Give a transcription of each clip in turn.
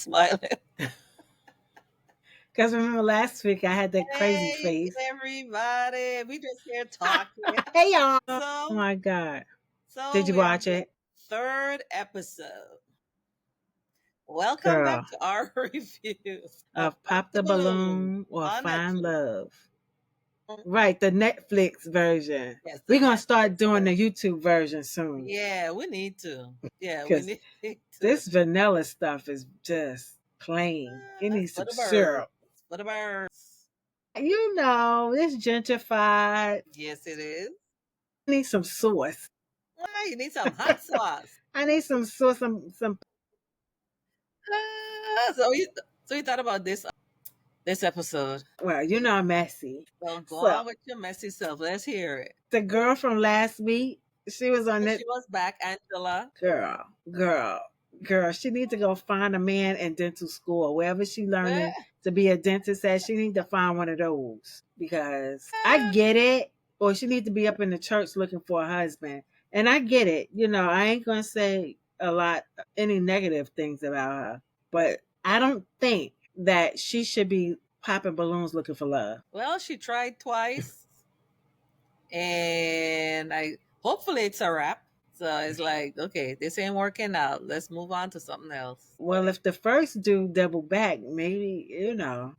smiling? Because remember last week I had that crazy Hey, face. everybody. We just here talking. Hey, y'all. Oh So, my God. so Did you we're on watch the it? third episode. Welcome back Girl, to our reviews of of Pop Pop the the Balloon Balloon or on Find Netflix. Love. Right, the Netflix version. Yes, the We're going to start Netflix doing the version. YouTube version soon. Yeah, we need to. Yeah, we Because need to. this vanilla stuff is just plain. It That's needs for some the birds. syrup. For the birds. You know, it's gentrified. Yes, it is. I need some sauce. Ah, you need some hot sauce. I need some sauce, some. So you thought about this episode. Well, you know I'm messy. Well, go So on with your messy self. Let's hear it. the girl from last week, she was on She that was back, Angela. girl, girl, girl. She needs to go find a man in dental school or wherever she learning Eh, to be a dentist at. She need to find one of those because I get it. Or she need to be up in the church looking for a husband. And I get it. You know, I ain't gonna say any negative things about her, but I don't think that she should be popping balloons looking for love. Well, she tried twice, and I hopefully it's a wrap. So it's like, okay, this ain't working out. Let's move on to something else. Well, if the first dude double back, maybe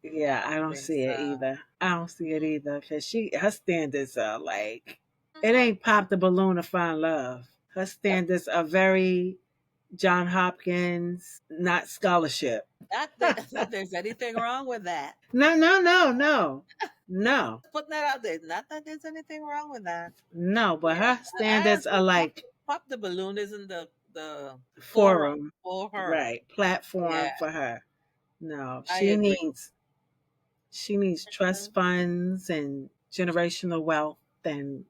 Yeah, I I don't think see it so. either. I don't see it either because her standards are like it ain't pop the balloon to find love. Her standards are very John Hopkins, not scholarship. Not that there's anything wrong with that. No, no, no, no, no, Putting that out there. Not that there's anything wrong with that. no. But Yeah, her I standards are agree. like Pop the balloon isn't the forum forum, for her. right? Yeah, Platform for her. No, I agree. she needs trust funds and generational wealth, and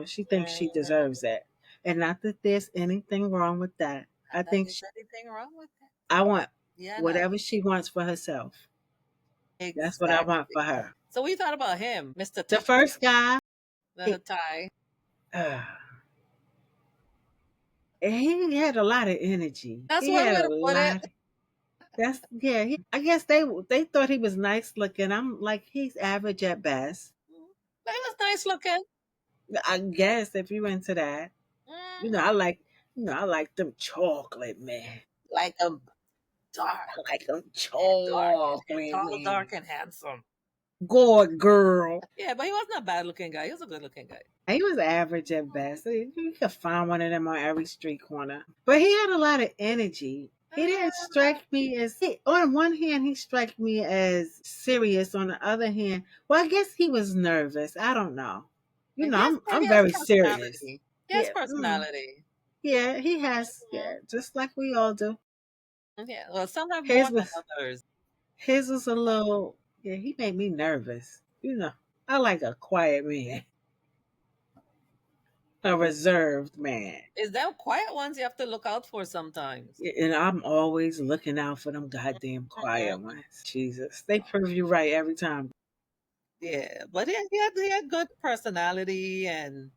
she thinks she Mm, deserves it. And not that there's anything wrong with that. I not that think there's anything wrong with that. I want Yeah, no, whatever she wants for herself. That's what I want exactly. for her. So we thought about him, Mr. The Tie, first guy, the he, Tie. uh, he had a lot of energy. That's He one had way a to put it. lot. That's yeah. I guess they thought he was nice looking. I'm like he's average at best. That was nice looking. I guess if you into that. You know, Mm, I like, I like them chocolate, man. like a dark I like them and dark and chocolate, tall, dark man. and handsome. Good girl. Yeah, but he wasn't a bad looking guy. He was a good looking guy. He was average at best. You could find one of them on every street corner. But he had a lot of energy. He didn't strike me as, on one hand, he struck me as serious. On the other hand, well, I guess he was nervous. I don't know. He I'm has very serious. personality. He has Yeah, personality. yeah, he has, yeah, just like we all do. Yeah, well, some have more His than was others. His was a little, yeah, he made me nervous. I like a quiet man, a reserved man. Is them quiet ones you have to look out for sometimes. And I'm always looking out for them goddamn quiet Mhm. ones. Jesus. They prove you right every time. Yeah, but he had good personality and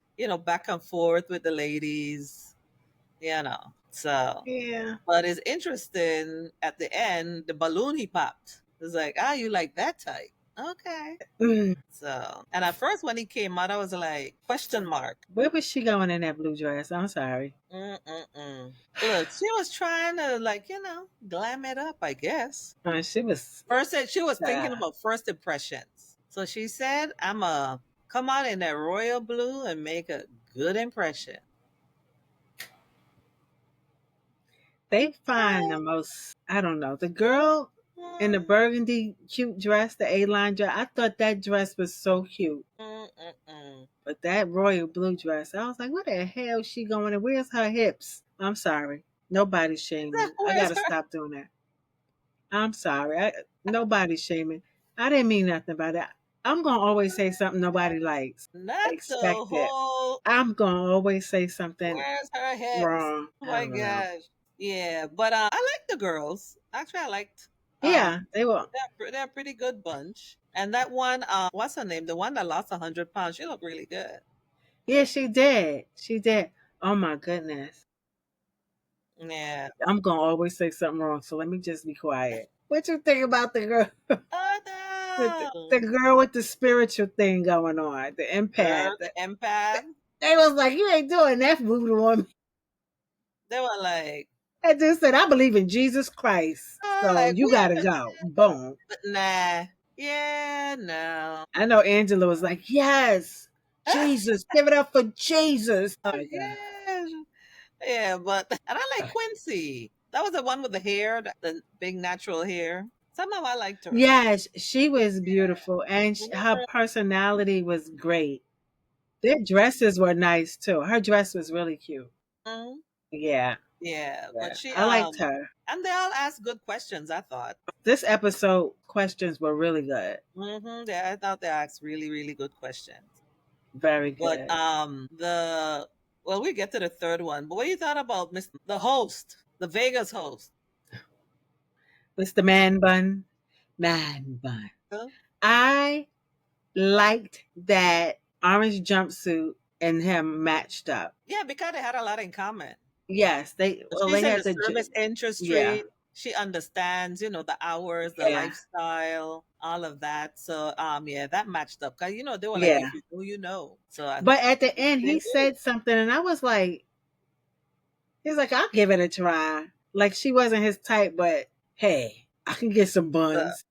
back and forth with the ladies. So Yeah. but it's interesting at the end the balloon he popped. It's like, you like that type? Okay. So, and at first when he came out, I was like, question mark. Where was she going in that blue dress? I'm sorry. Mm-mm-mm. Look, she was trying to glam it up, I guess. She was, First, she was thinking uh, about first impressions. So she said, "I'm a come out in that royal blue and make a good impression." they find the Okay. most, I don't know, the girl in the burgundy cute dress, the A-line dress. I thought that dress was so cute. Mm-mm-mm. But that royal blue dress, I was like, where the hell is she going? And where's her hips? I'm sorry. Nobody's shaming. I Where's gotta her? stop doing that. I'm sorry. Nobody's shaming. I didn't mean nothing by that. I'm gonna always say something nobody likes. Not the Expect it. whole. I'm gonna always say something Where's her hips? wrong. Oh I my don't know. gosh. Yeah, but I like the girls. Actually, I liked. Yeah, they were. They're a pretty good bunch. And that one, what's her name? The one that lost 100 pounds. She looked really good. Yeah, she did. She did. Oh my goodness. Yeah. I'm gonna always say something wrong, so let me just be quiet. What you think about the girl, Oh the no. girl with the spiritual thing going on, the empath? Girl, the empath. They was like, you ain't doing that voodoo on me. They were like, I just said, I believe in Jesus Christ, oh, so like you we gotta understand, go. Boom. but nah. Yeah, no. I know Angela was like, yes, Jesus, give it up for Jesus. Oh my God. Yeah. Yeah, but and I like Quincy. That was the one with the hair, the big natural hair. Somehow I liked her. Yes, she was beautiful, and her Remember? personality was great. Their dresses were nice too. Her dress was really cute. Mhm. Yeah, Yeah, but yeah. she I liked her. and they all asked good questions, I thought. This episode questions were really good. Yeah, I thought they asked really, really good questions. Very But good. the well, we get to the third one. But what you thought about the host, the Vegas host? Mr. Man Bun. Man Bun. Huh? I liked that orange jumpsuit and him matched up. Yeah, because they had a lot in common. Yes, they She's in had the the service yeah, industry. She understands, the hours, the yeah, lifestyle, all of that. So yeah, that matched up. Cause they were like, yeah. if you know, you know. So I But at the end, they he did. said something, and I was like, he's like, I'll give it a try. Like she wasn't his type, but hey, I can get some So, buns.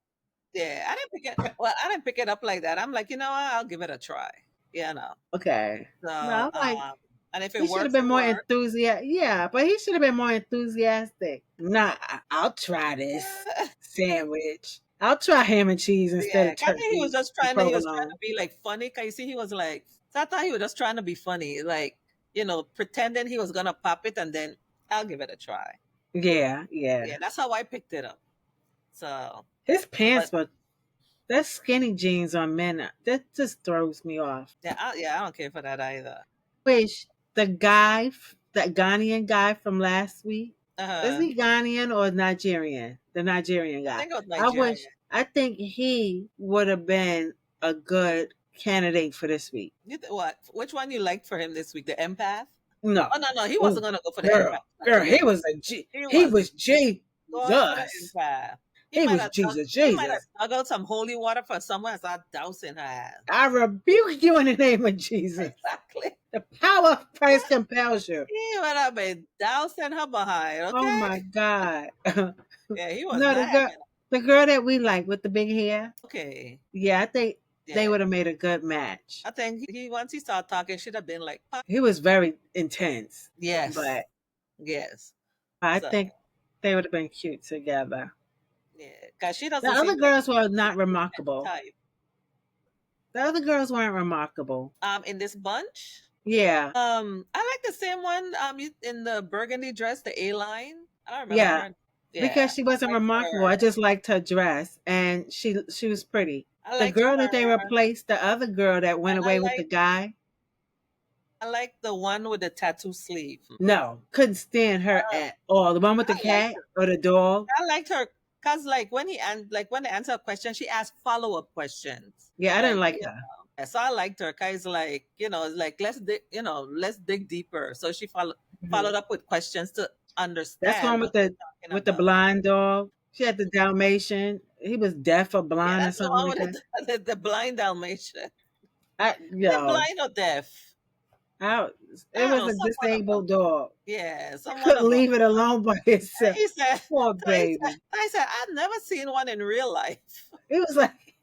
yeah, I didn't pick it. Well, I didn't pick it up like that. I'm like, you know what? I'll give it a try. No. Okay. No, So I'm like, and if it he should have works, been it more works. enthusiastic. Yeah, but he should have been more enthusiastic. Nah, I'll try this sandwich. I'll try ham and cheese instead Yeah, of I think he was turkey just and trying to. He was trying to provolone. be like funny. Cause you see, he was like. So I thought he was just trying to be funny, like pretending he was gonna pop it, and then I'll give it a try. Yeah, yeah. Yeah, that's how I picked it up. So, His but pants were that skinny jeans on men. That just throws me off. yeah, I don't care for that either. Wish the guy, that Ghanaian guy from last week, is Uh, he Ghanaian or Nigerian? The Nigerian I guy. think it was I Nigeria. wish. I think he would have been a good candidate for this week. What? Which one you liked for him this week? The empath? No, Oh no, he oh wasn't gonna go for the empath. girl, girl, Yeah, he was a G. he He was was going for the Jesus. empath. He He might was have Jesus. he might have Jesus. dug out some holy water for someone and started dousing her ass. I rebuke you in the name of Jesus. Exactly. The power of Christ compels you. He would have been dousing her behind. Oh Okay. my God. No, Yeah, he was the not girl, having it. the girl that we like with the big hair. Okay. Yeah, I think they Yeah. would have made a good match. I think he once he started talking, should have been like, He was very intense, yes, but yes. I So think they would have been cute together. yeah, because she The doesn't seem other like girls were the not intense remarkable. type. The other girls weren't remarkable. In this bunch, Yeah, I like the same one. In the burgundy dress, the A line. I don't remember yeah, her. Yeah, because she wasn't I liked remarkable. I her. just liked her dress, and she was pretty. I The liked girl that they her, replaced, the other girl that went and away with the guy, I like the one with the tattoo sleeve. no, couldn't stand her at all. The one with the I liked cat her. or the dog. I liked her because like when they answer a question, she asked follow up questions. Yeah, I didn't Like like her. yeah, so I liked her because like it's like let's dig deeper. So she Mhm. followed up with questions to That's the understand one what they're talking with the about. blind dog. She had the Dalmatian. He was deaf or Yeah, blind or that's the something one like with that. the blind Dalmatian. I They yo, blind or deaf? I, it I don't was know. a Some one of them. disabled dog. Yeah, I some one couldn't of them. leave it alone by itself. He said. Poor He said. baby. I said I've never seen one in real life. It was like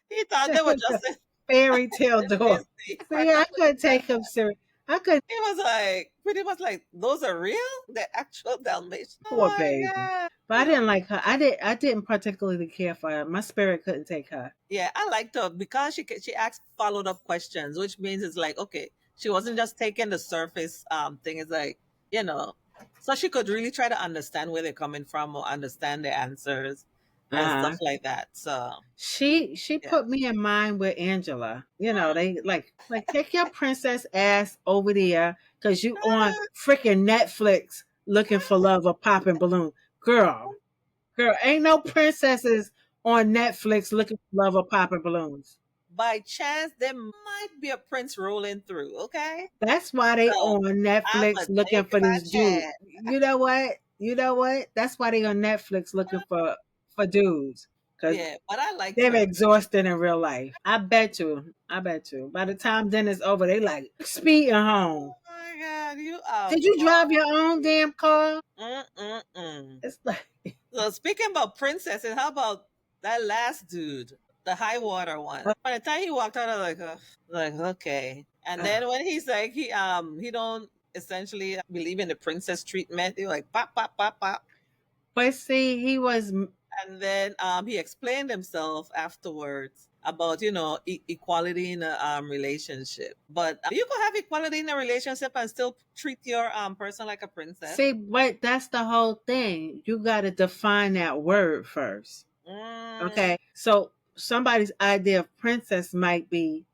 He thought they it were was a just fairy tale in dog. Disney. See, Crack I up with couldn't that. take him serious. I couldn't. He was like, pretty much like, those are real? The actual Dalmatian? Oh Poor my baby. God. But I didn't like her. I didn't particularly care for her. My spirit couldn't take her. Yeah, I liked her because she asked followed up questions, which means it's like, okay, she wasn't just taking the surface thing. It's like, you know, so she could really try to understand where they're coming from or understand the answers and stuff Uh-huh. like that. So, She yeah. put me in mind with Angela. You know, they like take your princess ass over there because you on freaking Netflix looking for love or popping balloon. Girl, ain't no princesses on Netflix looking for love or popping balloons. by chance there might be a prince rolling through. Okay, That's why they so on I'ma Netflix looking take for my these dudes. chance. You know what? You know what? That's why they on Netflix looking for dudes because Yeah, but I liked they're her. exhausted in real life. I bet you. I bet you. By the time dinner's over, they like speeding home. Oh my God, you are Did you drive your own damn car? Mm-mm-mm. It's like So speaking about princesses, how about that last dude, the high water one? By the time he walked out, I was like okay. And uh, then when he's like he don't essentially believe in the princess treatment, he like pop pop pop pop. but see, he was And then he explained himself afterwards about equality in a relationship. But you could have equality in a relationship and still treat your person like a princess. see, but that's the whole thing. You got to define that word first. Mm, Okay, so somebody's idea of princess might be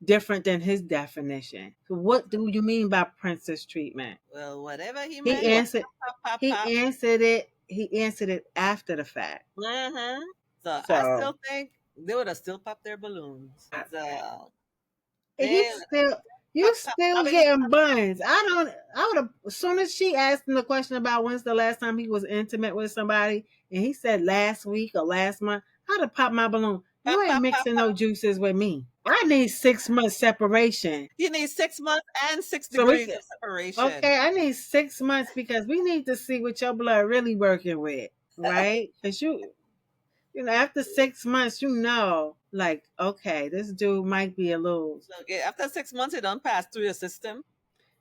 different than his definition. So what do you mean by princess treatment? well, whatever he He meant, he was answered. pop pop He pop. answered it. He answered it after the fact. Mm-hmm. So I So still think they would have still popped their balloons. So they he's still. You pop pop still popping. getting buns. I don't. I would have. As soon as she asked him the question about when's the last time he was intimate with somebody, and he said last week or last month, I'd have popped my balloon. You Pop ain't pop pop mixing no pop. juices with me. I need 6 months separation. You need 6 months and six So we degrees can. of separation. Okay, I need 6 months because we need to see what your blood really working with, right? Because after 6 months, like, okay, this dude might be a little. So yeah, after 6 months, it don't pass through your system.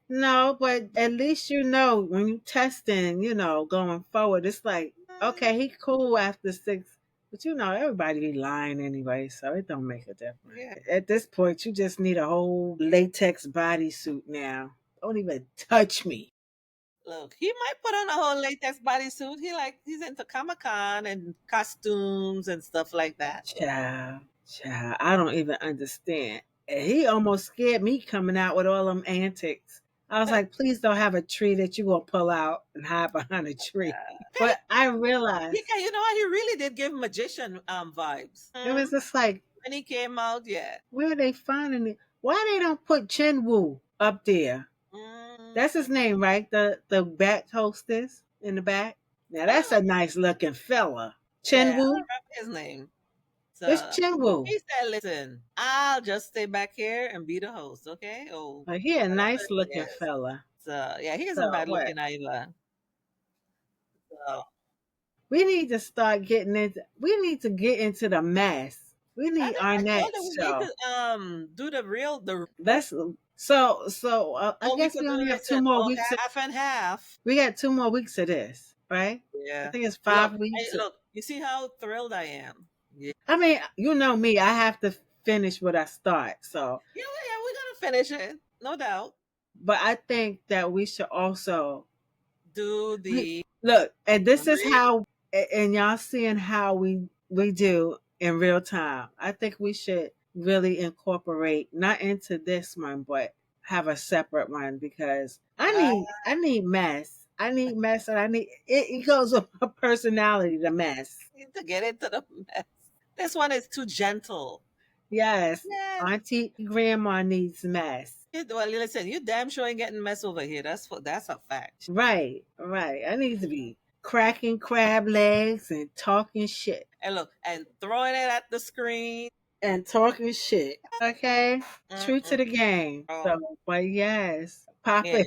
No, but at least when you testing, going forward, it's like, okay, he cool after six, but everybody be lying anyway, so it don't make a difference. Yeah. At this point, you just need a whole latex bodysuit now. Don't even touch me. Look, he might put on a whole latex bodysuit. He's into Comic Con and costumes and stuff like that. Child, child, I don't even understand. And he almost scared me coming out with all them antics. I was like, please don't have a tree that you gonna pull out and hide behind a tree. Okay, But I realized you know what? He really did give magician vibes. it was just like, When he came out, yeah. where are they finding it? Why they don't put Chinwoo up there? Mm, That's his name, right? The back hostess in the back. Now I don't that's know. a nice looking fella. Yeah, I Chinwoo. don't remember his name. It's So Chinwoo. he said, "Listen, I'll just stay back here and be the host, okay?" Oh, But he a whatever nice it looking is. fella. So yeah, he isn't So bad what? looking either. So We need to start getting into. We need to get into the mess. We need our I told him next we need show. to do the Let's. So I or we guess could we do only have two listen more or weeks. half and half. We got 2 more weeks of this, right? I Yeah. think it's Look, 5 weeks. look. You see how thrilled I am. Yeah. I mean, you know me. I have to finish what I start. So, Yeah, we're gonna finish it, no doubt. but I think that we should also Do the look. And this is re- how. And y'all seeing how we do in real time. I think we should really incorporate not into this one, but have a separate one because uh, I need mess. I need mess, and I need it goes with my personality. The mess. need to get into the mess. This one is too gentle. Yes, Yeah. Auntie Grandma needs mess. Well, listen, you damn sure ain't getting mess over here. That's a fact. Right, right. I need to be cracking crab legs and talking shit. And look, and throwing it at the screen. And talking shit. Okay? True to Mm-mm. the game. Oh, So, but yes, yeah.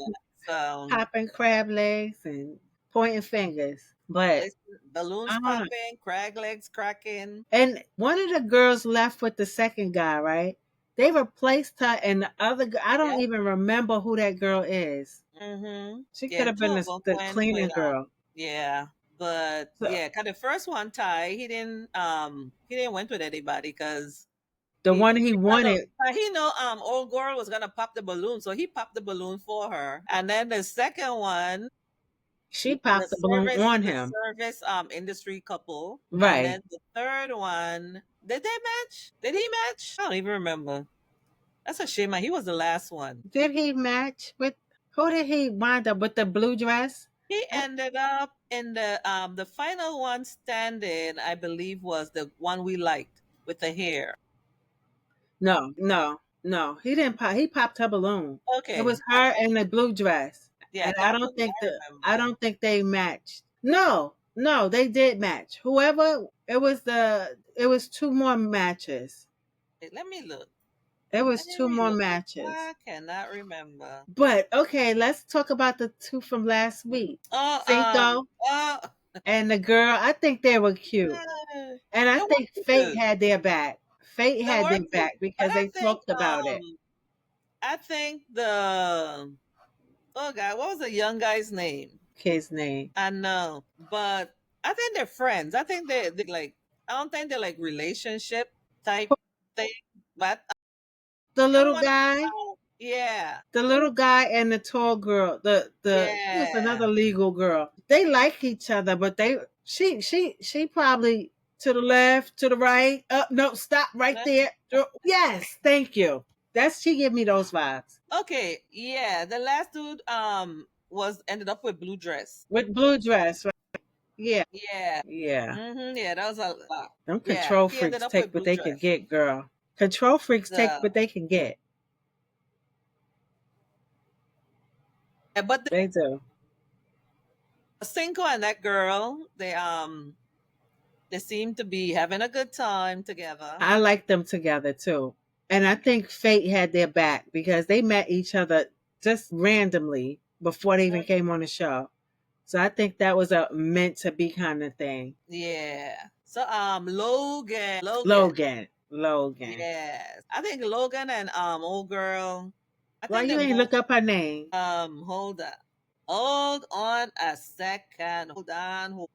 So popping crab legs and pointing fingers. But listen, balloons I don't know. popping, crag legs cracking. And one of the girls left with the second guy, right? They replaced her, and the other. I Yeah. don't even remember who that girl is. Mm-hmm. She Yeah, could have two been of them the went cleaning with girl. yeah. But So, yeah, cause the first one, Ty, he didn't went with anybody because the one he look, wanted, he know old girl was gonna pop the balloon, so he popped the balloon for her. And then the second one, she popped the balloon on the him. service industry couple. And Right. then the third one, did they match? Did he match? I don't even remember. That's a shame. Man. He was the last one. Did he match with who did he wind up with the blue dress? He ended up in the final one standing, I believe was the one we liked with the hair. No, no, no. He didn't pop. He popped her balloon. It Okay. was her in the blue dress, Yeah, and that one I I remember. don't think they matched. No, no, they did match. Whoever it was two more matches. Wait, let me look. It was Let two me more look. matches. I cannot remember. But okay, let's talk about the two from last week. Oh, Cinco oh, and the girl. I think they were cute, and I they were think Fate cute. had their back. Fate They had were their cute. back But because they talked about it. I think the oh god, what was the young guy's name? Kid's name. I know, but I think they're friends. I think they like. I don't think they're like relationship type thing, but The I little want to. guy, Yeah, the little guy and the tall girl, the she was yeah. another legal girl. They like each other, but she probably to the left, to the right. No, stop right there. Yes, thank you. That's she give me those vibes Okay, yeah. The last dude was ended up with blue dress. with blue dress. Right? Yeah, Yeah. yeah. Yeah, that was a lot. Them Yeah, control he ended freaks up take with what blue they could dress. get, girl. Control freaks take The what they can get. yeah, but They do. the Cinco and that girl, they seem to be having a good time together. I like them together too. And I think fate had their back because they met each other just randomly before they even came on the show. So I think that was a meant to be kind of thing. Yeah. So Logan. Logan. Logan. Yes. I think Logan and old girl. I Why think you they're ain't more look up her name? hold on. Hold on a second.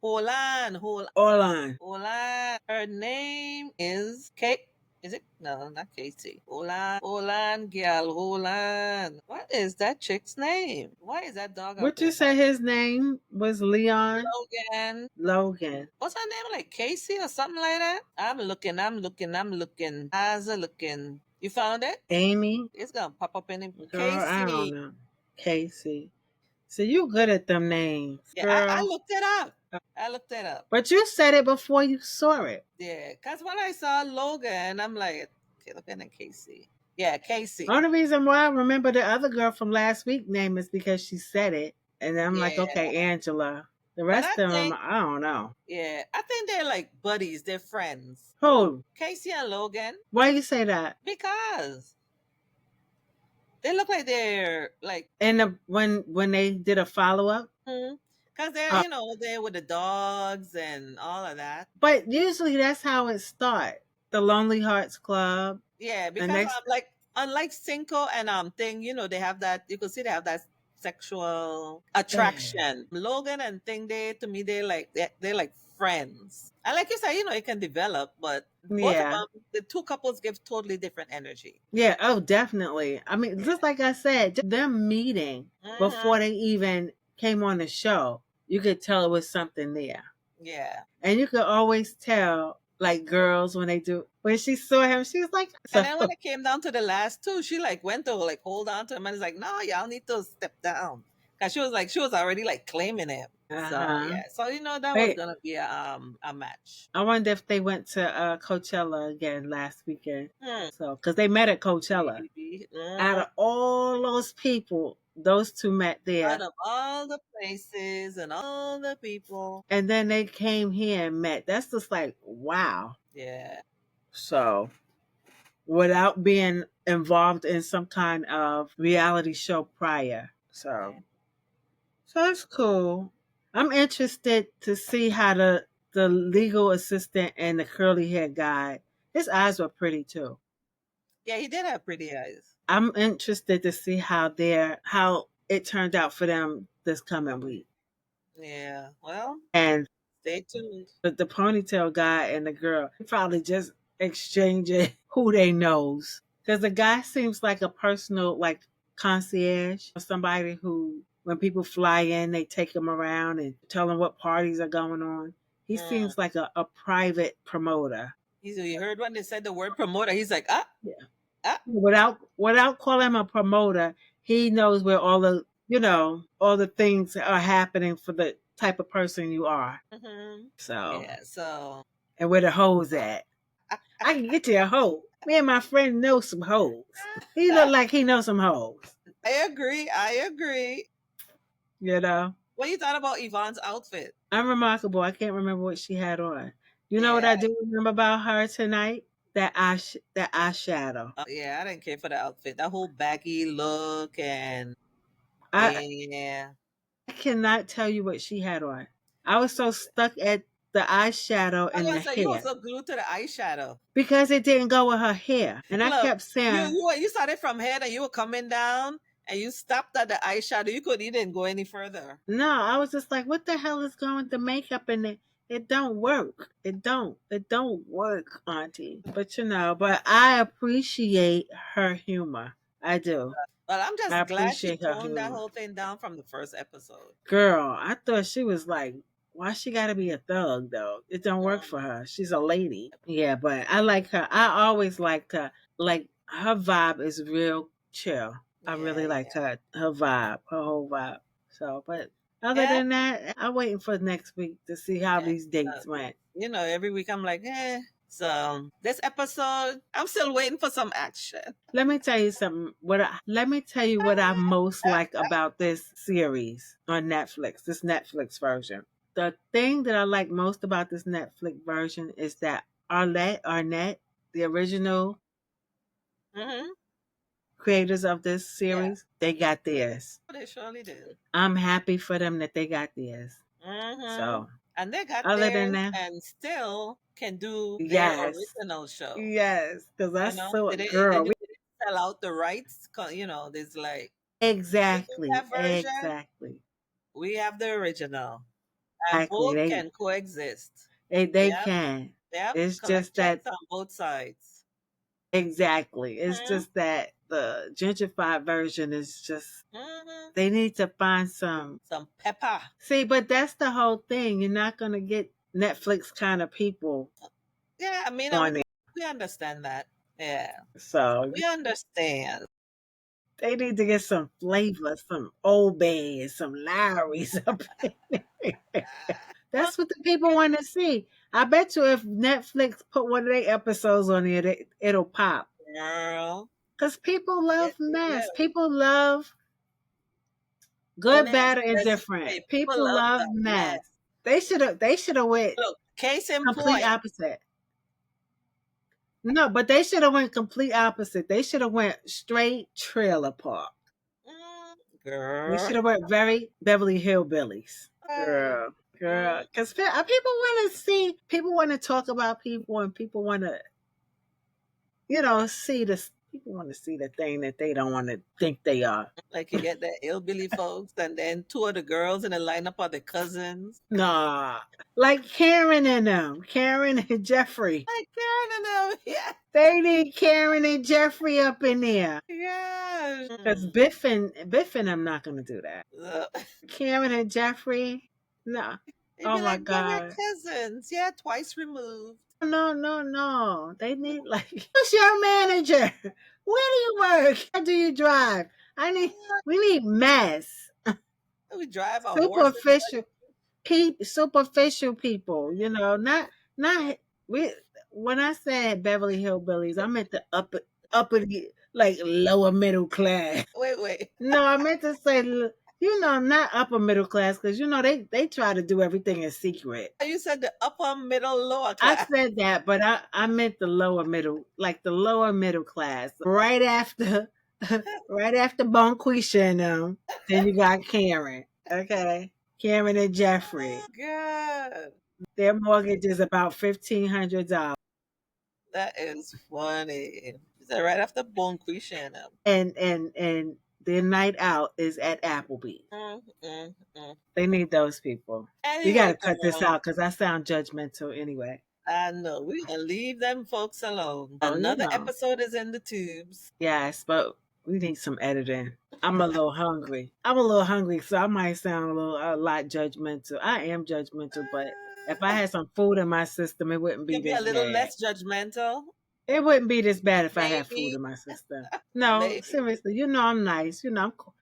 Orlan. Hold on. Her name is Kate. Is it? No, not Katie. Hold on, girl. Hold on. What is that chick's name? Why is that dog up Would you there? say his name was Leon? Logan. Logan. What's her name? Like Casey or something like that? I'm looking. As a looking. You found it? Amy? It's gonna pop up in it. Girl, I don't Casey. know. Casey. So you good at them names, Yeah, I girl. looked it up. I looked it up. But you said it before you saw it. Yeah, because when I saw Logan, I'm like, okay, looking at Casey. Yeah, Casey. Only reason why I remember the other girl from last week name is because she said it. And I'm like, Yeah. okay, Angela. The But rest I of them, think, I don't know. yeah, I think they're like buddies. They're friends. Who? Casey and Logan. Why you say that? Because they look like they're like, And when they did a follow up, because they're, they're with the dogs and all of that. but usually that's how it starts. The Lonely Hearts Club. Yeah, The because next, like unlike Cinco and thing, they have that you could see they have that sexual attraction. Logan and thing they to me they're like friends. And like you said, it can develop, but both of yeah, them, the two couples give totally different energy. yeah. Oh, definitely. I mean, just like I said, just them meeting before they even came on the show, you could tell it was something there. Yeah. And you could always tell, like girls when she saw him, she was like, And so, then when it came down to the last two, she like went to like hold on to him and it's like, no, y'all need to step down. Cause she was already like claiming him. So uh-huh. yeah. So that was Wait, gonna be a match. I wonder if they went to Coachella again last weekend. Hmm. So, because they met at Coachella. Maybe. Out of all those people, those two met Out there. of all the places and all the people. And then they came here and met. That's just like, wow. Yeah. So, without being involved in some kind of reality show prior. So that's cool. I'm interested to see how the legal assistant and the curly haired guy, his eyes were pretty too. Yeah, he did have pretty eyes. I'm interested to see how it turned out for them this coming week. Yeah. Well, And stay tuned. the ponytail guy and the girl probably just exchanging who they knows. Because the guy seems like a personal like concierge, somebody who when people fly in, they take them around and tell them what parties are going on. He Mm. seems like a private promoter. You heard when they said the word promoter, he's like, ah, Yeah. ah. Without calling him a promoter, he knows where all the things are happening for the type of person you are. Mm-hmm. So Yeah. So and where the hoes at. I can get you a hoe. Me and my friend know some hoes. He look like he knows some hoes. I agree. I agree. You know? What you thought about Yvonne's outfit? Unremarkable. I can't remember what she had on. You know what Yeah. I do remember about her tonight? That eyeshadow. Yeah, I didn't care for the outfit. That whole baggy look and I yeah. I cannot tell you what she had on. I was so stuck at the eyeshadow I was and the gonna say you were hair so glued to the eyeshadow. because it didn't go with her hair. And I Look, kept saying, you started from head and you were coming down and you stopped at the eyeshadow. You didn't go any further. no, I was just like, what the hell is going with the makeup and it don't work. It don't work, Auntie. But but I appreciate her humor. I do. But I'm I just glad she appreciate her toned that humor. whole thing down from the first episode. Girl, I thought she was like, why she gotta be a thug though? It don't work for her. She's a lady. Yeah, but I like her. I always liked her. Like her vibe is real chill. I really Yeah, like her vibe, her whole vibe. So, but other yeah, than that, I'm waiting for next week to see how yeah. these dates went. Every week I'm like, eh. So this episode, I'm still waiting for some action. Let me tell you something. Let me tell you what I most like about this series on Netflix. This Netflix version. The thing that I like most about this Netflix version is that Arnett, the original Mm-hmm. creators of this Yeah, series, they got theirs. they surely did. I'm happy for them that they got theirs. Mm-hmm. So, And they got other than theirs that, and still can do their yes, original show. yes, because I saw a girl. They didn't sell out the rights. There's like they do Exactly, that version. exactly, We have the original, and exactly. both can coexist. They Yep, can. yep. It's Collect just that checks on both sides. exactly. It's Hmm. just that the gentrified version is just Hmm. they need to find some. Some pepper. See, but that's the whole thing. You're not gonna get Netflix kind of people Yeah, I mean, on it. we understand that. Yeah, So we understand. they need to get some flavor, some Old Bay, some Lowry's up in there. Well, That's what the people want to see. I bet you if Netflix put one of their episodes on here, it'll pop. girl, Because people love it mess. will. People love good, Mess. bad, or Let's indifferent. say people People love love the mess. mess. They should have went Look, case in complete point. opposite. No, but they should have went complete opposite. They should have went straight trailer park. Mm, They girl. should have went very Beverly Hillbillies. Uh, Girl, girl. mm, Because people want to see, people want to talk about people, and people want to, see this. People want to see the thing that they don't want to think they are. like you get the hillbilly folks, and then two of the girls in the lineup are the cousins. Nah. Like Karen and them. Karen and Jeffrey. Like Karen and them. Yeah. They need Karen and Jeffrey up in there. Yeah. Because Biff and I'm not going to do that. Mm. Karen and Jeffrey? No. They'd Oh be my like, but we're God. cousins. Yeah, twice removed. No, no, no. They need like, who's your manager? Where do you work? How do you drive? We need mess. We drive a horse and Superficial superficial people, not we. When I said Beverly Hillbillies, I meant the upper, like lower middle class. wait. No, I meant to say, not upper middle class, because they try to do everything in secret. You said the upper middle lower I class. said that, but I meant the lower middle, like the lower middle class. Right after, right after Bonquisha and them, then you got Karen. Okay, Karen and Jeffrey. Oh, God. Their mortgage is about $1,500, That is funny. Is that right after Bonquisha? and their night out is at Applebee's. Mm, mm, mm. They need those people. We got Anyway, to cut this out because I sound judgmental anyway. I know we can leave them folks alone. Oh, Another episode is in the tubes. yes, but we need some editing. I'm a little hungry. I'm a little hungry, so I might sound a lot judgmental. I am judgmental, but if I had some food in my system, it wouldn't be Can be a this little bad. less judgmental. It wouldn't be this bad if I had food Maybe. in my system. No, Maybe. seriously, I'm nice.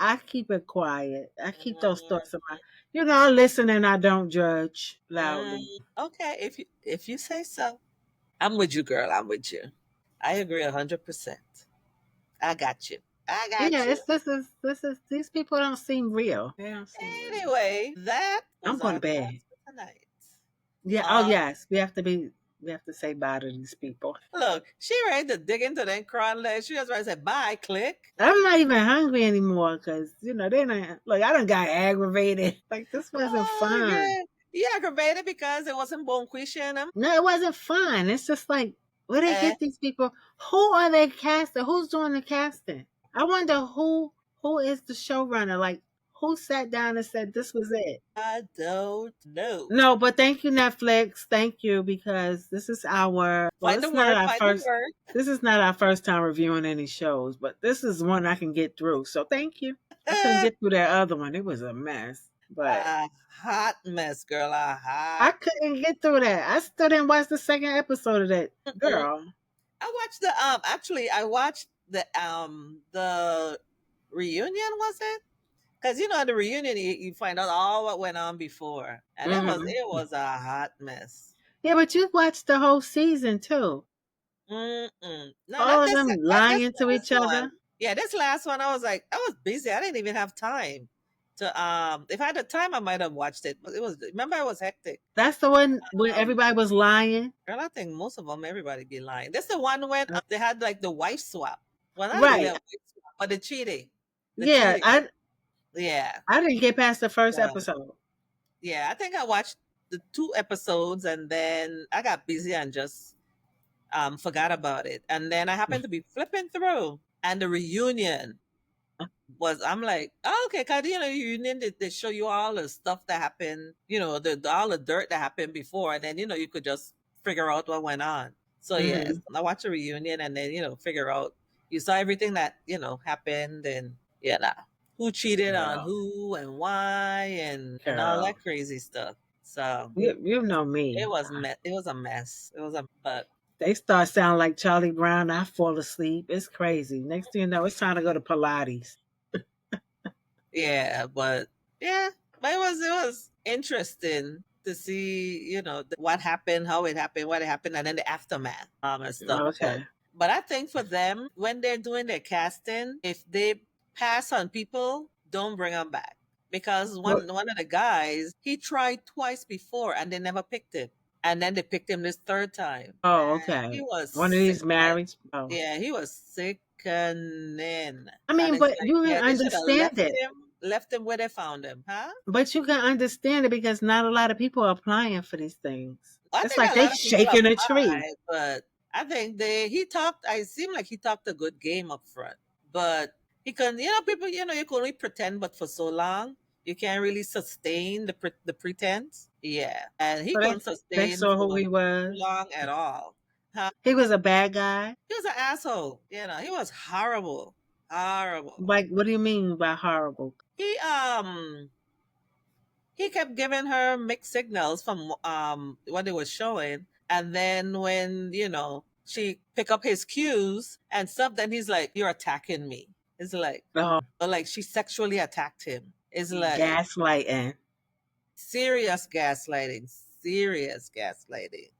I keep it quiet. I keep those Mm, thoughts in my. I listen and I don't judge mm. loudly. Okay, if you say so. I'm with you, girl. I'm with you. I agree 100%. I got you. I got Yeah, you. it's this is these people don't seem real. They don't seem real. Anyway, that I'm was going our to bed. thoughts for tonight. Yeah. Oh Um, yes, we have to say bye to these people. Look, she ready to dig into them crying legs. She just ready to say bye, click. I'm not even hungry anymore because they're not. Look, I done got aggravated. Like this wasn't Oh, fun. yeah. You aggravated because it wasn't Bonquisha and No, it wasn't fun. It's just like where they them. get these people. Who are they casting? Who's doing the casting? I wonder who is the showrunner. Like who sat down and said this was it. I don't know. No, but thank you, Netflix. Thank you, because this is our well, Find the it's not word, our find the first word. this is not our first time reviewing any shows, but this is one I can get through. So thank you. I couldn't get through that other one. It was a mess. But A hot mess, girl. A I hot. couldn't get through that. I still didn't watch the second episode of that. Mm-mm. Girl. I watched the actually I watched the reunion, was it? Because at the reunion you find out all what went on before. And Hmm. it was a hot mess. Yeah, but you watched the whole season too. Mm-mm. No, All of them this lying to last each one. other. Yeah, this last one I was like, I was busy. I didn't even have time to if I had the time I might have watched it. But it was remember it was hectic. That's the one where Um everybody was lying. girl, I think most of them everybody be lying. This the one when they had like the wife swap. Well, not really Right. a wife swap, but the cheating. The Yeah, cheating. Yeah. I didn't get past the first So, episode. yeah, I think I watched the 2 episodes and then I got busy and just forgot about it. And then I happened to be flipping through and the reunion was I'm like, oh, okay, cause reunion they show you all the stuff that happened, all the dirt that happened before, and then you could just figure out what went on. So yes, Hmm. I watched a reunion and then figure out you saw everything that happened and who cheated on Girl, who and why and all girl, that crazy stuff. So you know it me. was it was a mess. It was a but They start sounding like Charlie Brown. I fall asleep. It's crazy. Next thing you know, it's time to go to Pilates. yeah, but yeah, but it was interesting to see, what happened, how it happened, what happened, and then the aftermath, and stuff. But Okay. I think for them, when they're doing their casting, if they pass on people, don't bring them back because Well, one of the guys he tried twice before and they never picked him, and then they picked him this third time. oh, He okay. was One of sick. these married. Oh, Yeah, he was sickening. I And mean, it's but like, you can yeah, they should have understand it. left him where they found him, huh? But you can understand it because not a lot of people are applying for these things. I It's think like a they lot of people shaking a tree. apply, but I think he talked. I seem like he talked a good game up front, but he can. People. You can only pretend, but for so long, you can't really sustain the pretense. Yeah, and he So couldn't they sustain saw who for he too was. long at all. He was a bad guy. He was an asshole. He was horrible, horrible. Like, what do you mean by horrible? He kept giving her mixed signals from what it was showing, and then when she pick up his cues and stuff, then he's like, "You're attacking me." It's like, Oh, or like she sexually attacked him. It's like gaslighting. serious gaslighting, serious gaslighting.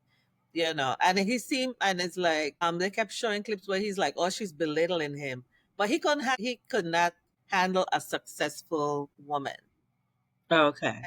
And he seemed, and it's like they kept showing clips where he's like, "Oh, she's belittling him," but he could not handle a successful woman. Okay.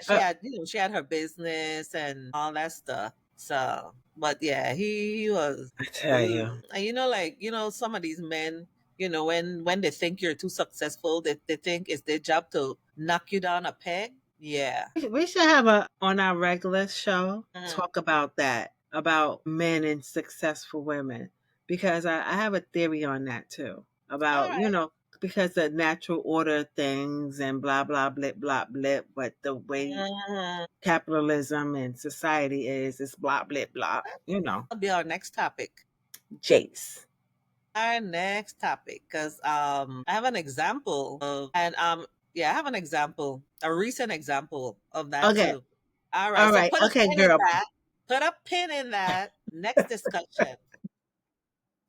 She had her business and all that stuff. So, but yeah, he was, I tell you. and like some of these men, when they think you're too successful, they think it's their job to knock you down a peg. Yeah. We should have a on our regular show Mm. talk about that, about men and successful women, because I have a theory on that too. All About right. because the natural order of things and blah blah blip blah blip, but the way Mhm. capitalism and society is blah blip blah. That'll be our next topic. Jace. Our next topic, because I have an example of, and yeah, I have an example, a recent example of that Okay. too. All right, All so right. put a Okay, pin in girl. that. Put a pin in that. Next discussion.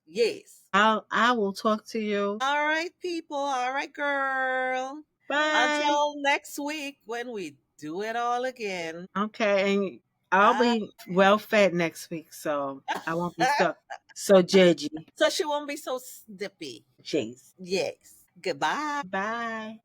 Yes. I will talk to you. All right, people. All right, girl. Bye. Until next week when we do it all again. Okay, and I'll Ah. be well fed next week, so I won't be so judgy. So she won't be so snippy. Jeez. Yes. Goodbye. Bye.